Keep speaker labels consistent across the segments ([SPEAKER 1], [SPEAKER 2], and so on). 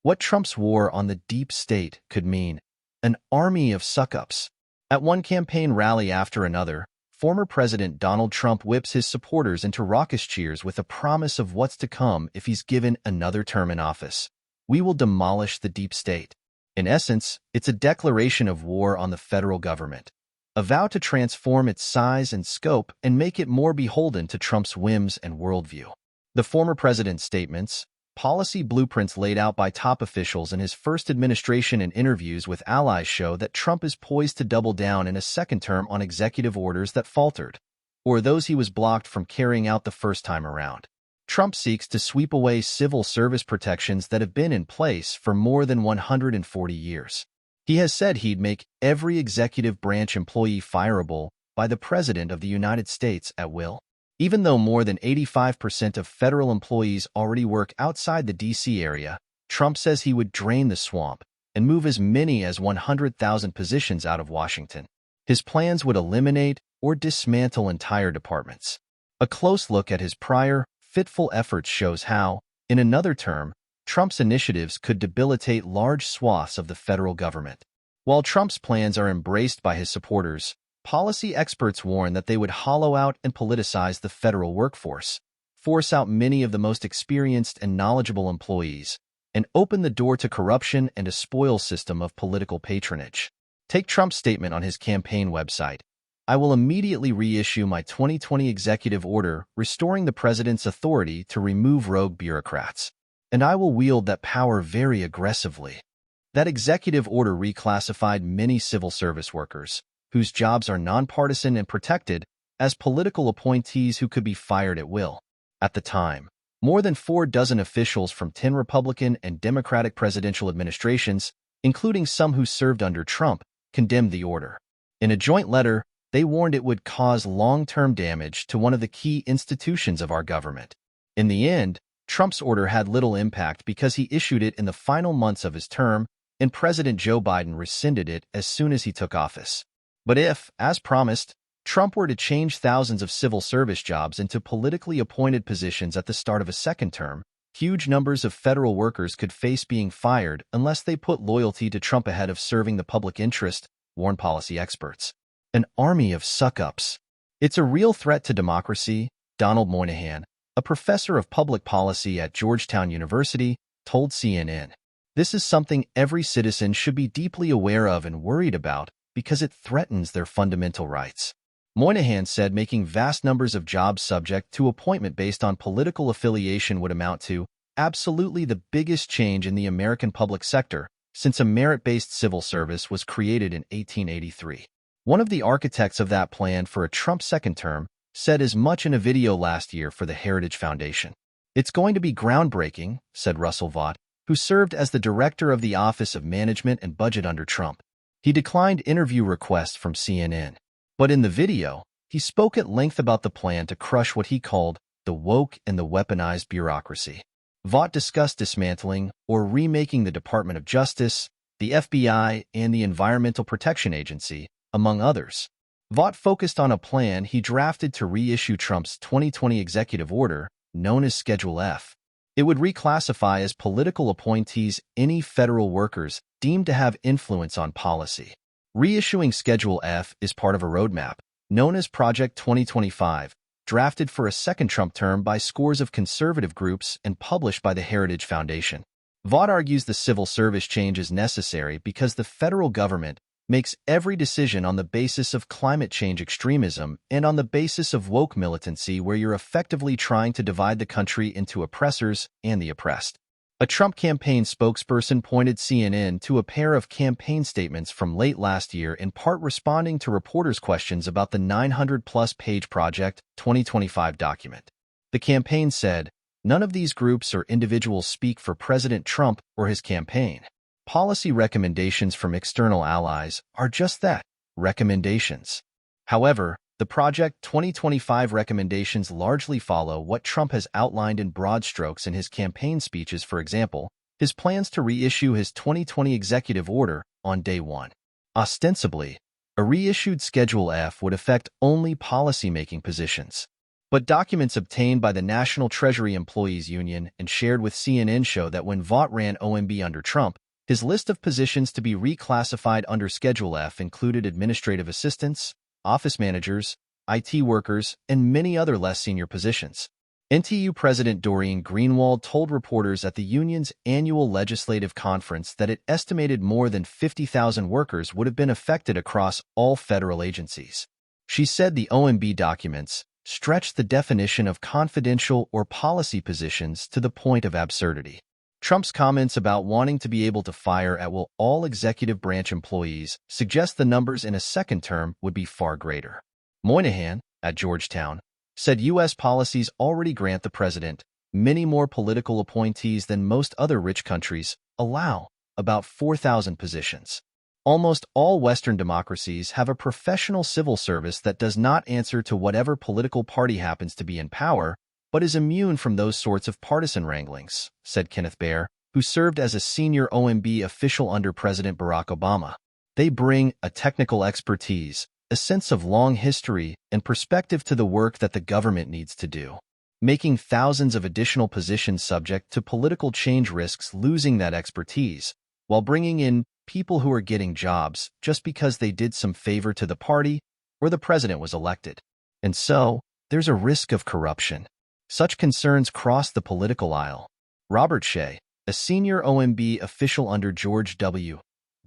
[SPEAKER 1] What Trump's war on the deep state could mean. An army of suck-ups. At one campaign rally after another, former President Donald Trump whips his supporters into raucous cheers with a promise of what's to come if he's given another term in office. We will demolish the deep state. In essence, it's a declaration of war on the federal government, a vow to transform its size and scope and make it more beholden to Trump's whims and worldview. The former president's statements, policy blueprints laid out by top officials in his first administration and interviews with allies show that Trump is poised to double down in a second term on executive orders that faltered, or those he was blocked from carrying out the first time around. Trump seeks to sweep away civil service protections that have been in place for more than 140 years. He has said he'd make every executive branch employee fireable by the President of the United States at will. Even though more than 85% of federal employees already work outside the D.C. area, Trump says he would drain the swamp and move as many as 100,000 positions out of Washington. His plans would eliminate or dismantle entire departments. A close look at his prior, fitful efforts shows how, in another term, Trump's initiatives could debilitate large swaths of the federal government. While Trump's plans are embraced by his supporters, policy experts warn that they would hollow out and politicize the federal workforce, force out many of the most experienced and knowledgeable employees, and open the door to corruption and a spoil system of political patronage. Take Trump's statement on his campaign website. I will immediately reissue my 2020 executive order restoring the president's authority to remove rogue bureaucrats. And I will wield that power very aggressively. That executive order reclassified many civil service workers, whose jobs are nonpartisan and protected, as political appointees who could be fired at will. At the time, more than 24 officials from 10 Republican and Democratic presidential administrations, including some who served under Trump, condemned the order. In a joint letter, they warned it would cause long-term damage to one of the key institutions of our government. In the end, Trump's order had little impact because he issued it in the final months of his term, and President Joe Biden rescinded it as soon as he took office. But if, as promised, Trump were to change thousands of civil service jobs into politically appointed positions at the start of a second term, huge numbers of federal workers could face being fired unless they put loyalty to Trump ahead of serving the public interest, warn policy experts. An army of suck-ups. It's a real threat to democracy, Donald Moynihan, a professor of public policy at Georgetown University, told CNN. This is something every citizen should be deeply aware of and worried about because it threatens their fundamental rights. Moynihan said making vast numbers of jobs subject to appointment based on political affiliation would amount to absolutely the biggest change in the American public sector since a merit-based civil service was created in 1883. One of the architects of that plan for a Trump second term said as much in a video last year for the Heritage Foundation. It's going to be groundbreaking, said Russell Vought, who served as the director of the Office of Management and Budget under Trump. He declined interview requests from CNN. But in the video, he spoke at length about the plan to crush what he called the woke and the weaponized bureaucracy. Vought discussed dismantling or remaking the Department of Justice, the FBI, and the Environmental Protection Agency, among others. Vought focused on a plan he drafted to reissue Trump's 2020 executive order, known as Schedule F. It would reclassify as political appointees any federal workers deemed to have influence on policy. Reissuing Schedule F is part of a roadmap, known as Project 2025, drafted for a second Trump term by scores of conservative groups and published by the Heritage Foundation. Vought argues the civil service change is necessary because the federal government makes every decision on the basis of climate change extremism and on the basis of woke militancy where you're effectively trying to divide the country into oppressors and the oppressed. A Trump campaign spokesperson pointed CNN to a pair of campaign statements from late last year in part responding to reporters' questions about the 900-plus page Project 2025 document. The campaign said, "None of these groups or individuals speak for President Trump or his campaign. Policy recommendations from external allies are just that, recommendations." However, the Project 2025 recommendations largely follow what Trump has outlined in broad strokes in his campaign speeches, for example, his plans to reissue his 2020 executive order on day one. Ostensibly, a reissued Schedule F would affect only policymaking positions. But documents obtained by the National Treasury Employees Union and shared with CNN show that when Vaught ran OMB under Trump, his list of positions to be reclassified under Schedule F included administrative assistants, office managers, IT workers, and many other less senior positions. NTU President Doreen Greenwald told reporters at the union's annual legislative conference that it estimated more than 50,000 workers would have been affected across all federal agencies. She said the OMB documents stretched the definition of confidential or policy positions to the point of absurdity. Trump's comments about wanting to be able to fire at will all executive branch employees suggest the numbers in a second term would be far greater. Moynihan, at Georgetown, said U.S. policies already grant the president many more political appointees than most other rich countries allow, about 4,000 positions. Almost all Western democracies have a professional civil service that does not answer to whatever political party happens to be in power, but is immune from those sorts of partisan wranglings, said Kenneth Baer, who served as a senior OMB official under President Barack Obama. They bring a technical expertise, a sense of long history, and perspective to the work that the government needs to do. Making thousands of additional positions subject to political change risks losing that expertise, while bringing in people who are getting jobs just because they did some favor to the party or the president was elected. And so, there's a risk of corruption. Such concerns cross the political aisle. Robert Shea, a senior OMB official under George W.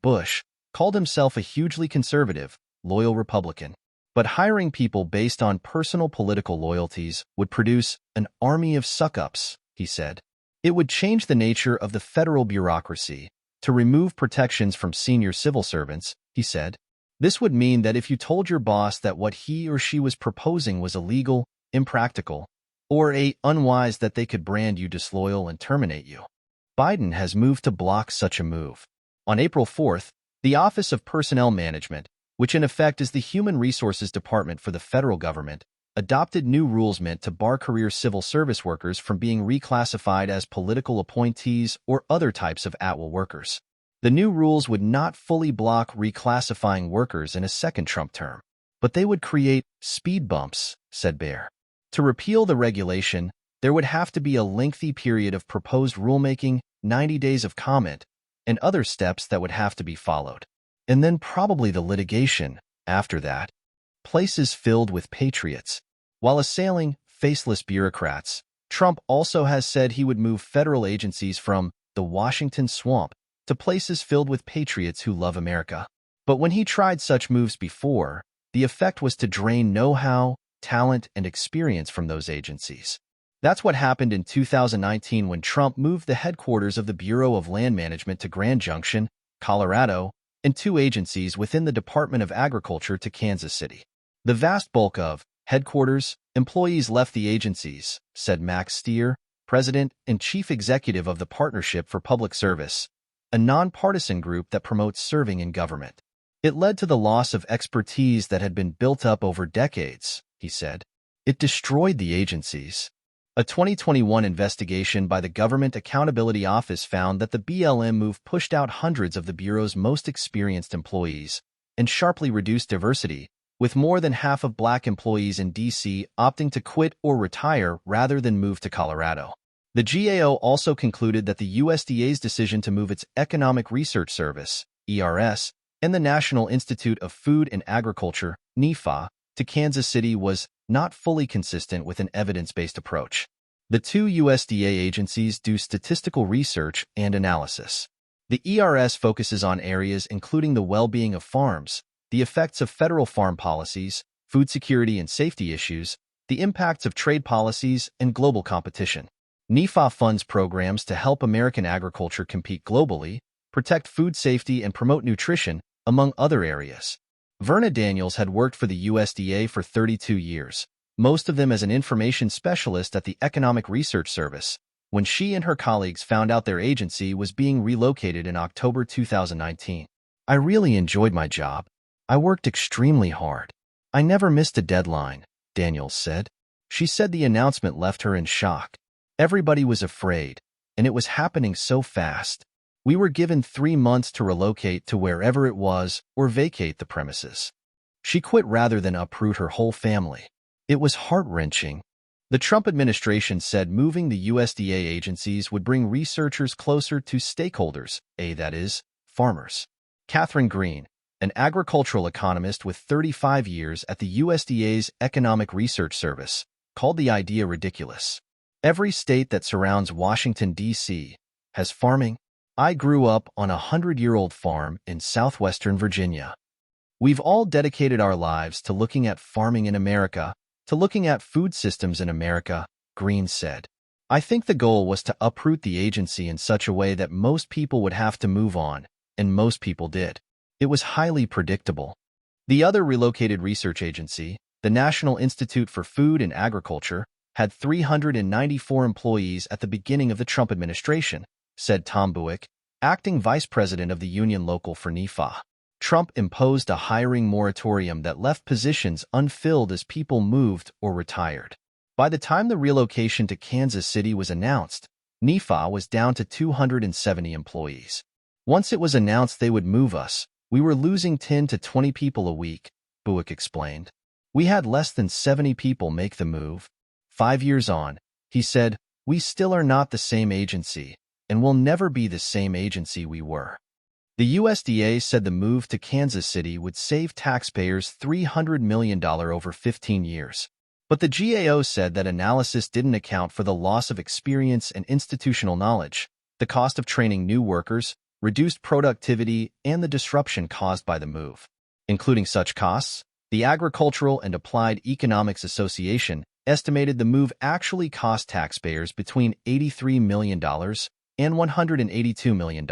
[SPEAKER 1] Bush, called himself a hugely conservative, loyal Republican. But hiring people based on personal political loyalties would produce an army of suck-ups, he said. It would change the nature of the federal bureaucracy to remove protections from senior civil servants, he said. This would mean that if you told your boss that what he or she was proposing was illegal, impractical, or unwise, that they could brand you disloyal and terminate you. Biden has moved to block such a move. On April 4th, the Office of Personnel Management, which in effect is the Human Resources Department for the federal government, adopted new rules meant to bar career civil service workers from being reclassified as political appointees or other types of at-will workers. The new rules would not fully block reclassifying workers in a second Trump term, but they would create speed bumps, said Baer. To repeal the regulation, there would have to be a lengthy period of proposed rulemaking, 90 days of comment, and other steps that would have to be followed. And then probably the litigation, after that. Places filled with patriots. While assailing faceless bureaucrats, Trump also has said he would move federal agencies from the Washington swamp to places filled with patriots who love America. But when he tried such moves before, the effect was to drain know-how, talent, and experience from those agencies. That's what happened in 2019 when Trump moved the headquarters of the Bureau of Land Management to Grand Junction, Colorado, and 2 agencies within the Department of Agriculture to Kansas City. The vast bulk of headquarters employees left the agencies, said Max Stier, president and chief executive of the Partnership for Public Service, a nonpartisan group that promotes serving in government. It led to the loss of expertise that had been built up over decades, he said. It destroyed the agencies. A 2021 investigation by the Government Accountability Office found that the BLM move pushed out hundreds of the Bureau's most experienced employees and sharply reduced diversity, with more than half of Black employees in D.C. opting to quit or retire rather than move to Colorado. The GAO also concluded that the USDA's decision to move its Economic Research Service, ERS, and the National Institute of Food and Agriculture, NIFA, to Kansas City was not fully consistent with an evidence-based approach. The 2 USDA agencies do statistical research and analysis. The ERS focuses on areas including the well-being of farms, the effects of federal farm policies, food security and safety issues, the impacts of trade policies, and global competition. NIFA funds programs to help American agriculture compete globally, protect food safety, and promote nutrition, among other areas. Verna Daniels had worked for the USDA for 32 years, most of them as an information specialist at the Economic Research Service, when she and her colleagues found out their agency was being relocated in October 2019. I really enjoyed my job. I worked extremely hard. I never missed a deadline, Daniels said. She said the announcement left her in shock. Everybody was afraid, and it was happening so fast. We were given 3 months to relocate to wherever it was or vacate the premises. She quit rather than uproot her whole family. It was heart-wrenching, The Trump administration said moving the USDA agencies would bring researchers closer to stakeholders, that is, farmers. Catherine Green, an agricultural economist with 35 years at the USDA's Economic Research Service, called the idea ridiculous. Every state that surrounds Washington, D.C. has farming. I grew up on a 100-year-old farm in southwestern Virginia. We've all dedicated our lives to looking at farming in America, to looking at food systems in America, Green said. I think the goal was to uproot the agency in such a way that most people would have to move on, and most people did. It was highly predictable. The other relocated research agency, the National Institute for Food and Agriculture, had 394 employees at the beginning of the Trump administration, said Tom Buick, acting vice president of the union local for NEFA. Trump imposed a hiring moratorium that left positions unfilled as people moved or retired. By the time the relocation to Kansas City was announced, NEFA was down to 270 employees. Once it was announced they would move us, we were losing 10 to 20 people a week, Buick explained. We had less than 70 people make the move. 5 years on, he said, we still are not the same agency, and will never be the same agency we were. The USDA said the move to Kansas City would save taxpayers $300 million over 15 years. But the GAO said that analysis didn't account for the loss of experience and institutional knowledge, the cost of training new workers, reduced productivity, and the disruption caused by the move. Including such costs, the Agricultural and Applied Economics Association estimated the move actually cost taxpayers between $83 million and $182 million.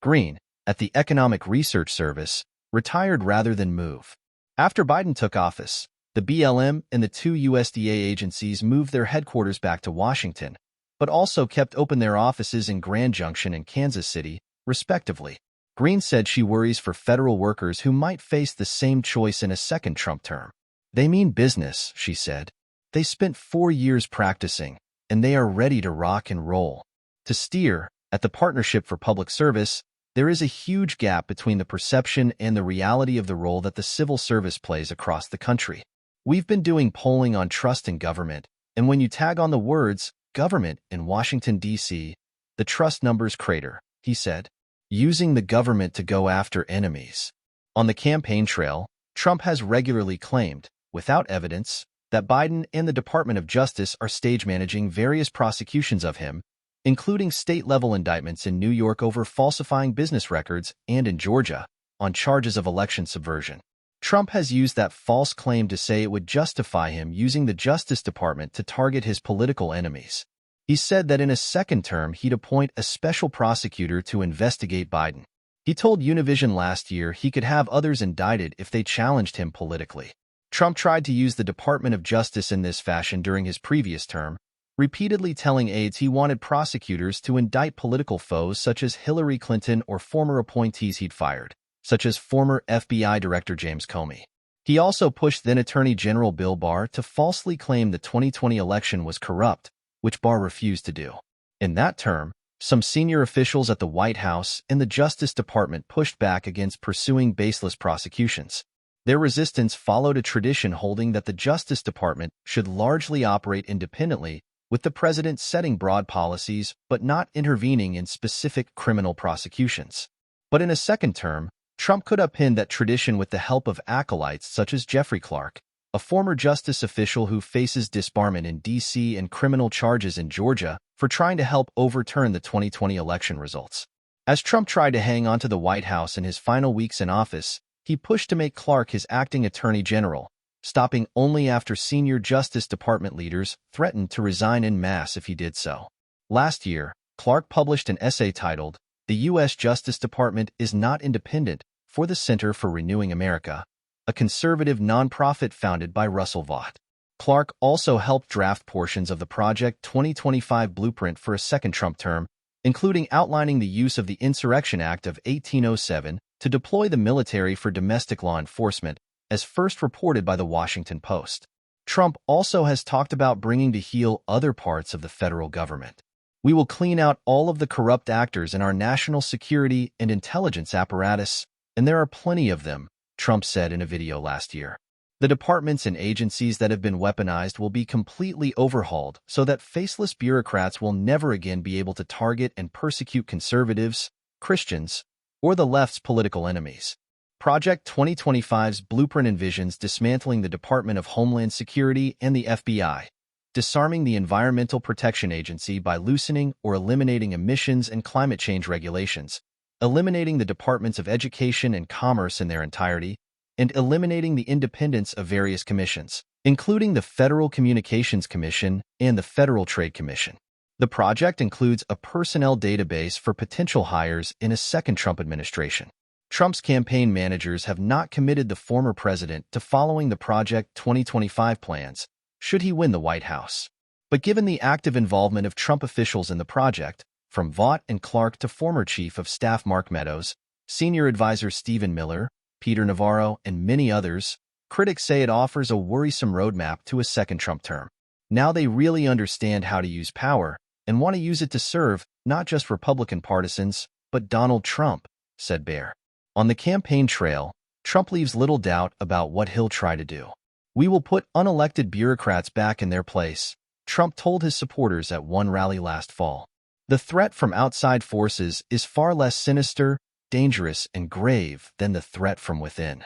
[SPEAKER 1] Green, at the Economic Research Service, retired rather than move. After Biden took office, the BLM and the two USDA agencies moved their headquarters back to Washington, but also kept open their offices in Grand Junction and Kansas City, respectively. Green said she worries for federal workers who might face the same choice in a second Trump term. They mean business, she said. They spent 4 years practicing, and they are ready to rock and roll. To steer, at the Partnership for Public Service, there is a huge gap between the perception and the reality of the role that the civil service plays across the country. We've been doing polling on trust in government, and when you tag on the words government in Washington, D.C., the trust numbers crater, he said. Using the government to go after enemies. On the campaign trail, Trump has regularly claimed, without evidence, that Biden and the Department of Justice are stage-managing various prosecutions of him, including state-level indictments in New York over falsifying business records and in Georgia on charges of election subversion. Trump has used that false claim to say it would justify him using the Justice Department to target his political enemies. He said that in a second term he'd appoint a special prosecutor to investigate Biden. He told Univision last year he could have others indicted if they challenged him politically. Trump tried to use the Department of Justice in this fashion during his previous term, repeatedly telling aides he wanted prosecutors to indict political foes such as Hillary Clinton or former appointees he'd fired, such as former FBI Director James Comey. He also pushed then-Attorney General Bill Barr to falsely claim the 2020 election was corrupt, which Barr refused to do. In that term, some senior officials at the White House and the Justice Department pushed back against pursuing baseless prosecutions. Their resistance followed a tradition holding that the Justice Department should largely operate independently, with the president setting broad policies but not intervening in specific criminal prosecutions. But in a second term, Trump could upend that tradition with the help of acolytes such as Jeffrey Clark, a former justice official who faces disbarment in D.C. and criminal charges in Georgia for trying to help overturn the 2020 election results. As Trump tried to hang on to the White House in his final weeks in office, he pushed to make Clark his acting attorney general, stopping only after senior Justice Department leaders threatened to resign en masse if he did so. Last year, Clark published an essay titled, "The U.S. Justice Department is Not Independent," for the Center for Renewing America, a conservative nonprofit founded by Russell Vought. Clark also helped draft portions of the Project 2025 blueprint for a second Trump term, including outlining the use of the Insurrection Act of 1807 to deploy the military for domestic law enforcement, as first reported by the Washington Post. Trump also has talked about bringing to heel other parts of the federal government. We will clean out all of the corrupt actors in our national security and intelligence apparatus, and there are plenty of them, Trump said in a video last year. The departments and agencies that have been weaponized will be completely overhauled so that faceless bureaucrats will never again be able to target and persecute conservatives, Christians, or the left's political enemies. Project 2025's blueprint envisions dismantling the Department of Homeland Security and the FBI, disarming the Environmental Protection Agency by loosening or eliminating emissions and climate change regulations, eliminating the Departments of Education and Commerce in their entirety, and eliminating the independence of various commissions, including the Federal Communications Commission and the Federal Trade Commission. The project includes a personnel database for potential hires in a second Trump administration. Trump's campaign managers have not committed the former president to following the Project 2025 plans, should he win the White House. But given the active involvement of Trump officials in the project, from Vaught and Clark to former Chief of Staff Mark Meadows, Senior Advisor Stephen Miller, Peter Navarro, and many others, critics say it offers a worrisome roadmap to a second Trump term. Now they really understand how to use power and want to use it to serve not just Republican partisans, but Donald Trump, said Baer. On the campaign trail, Trump leaves little doubt about what he'll try to do. "We will put unelected bureaucrats back in their place," Trump told his supporters at one rally last fall. "The threat from outside forces is far less sinister, dangerous, and grave than the threat from within."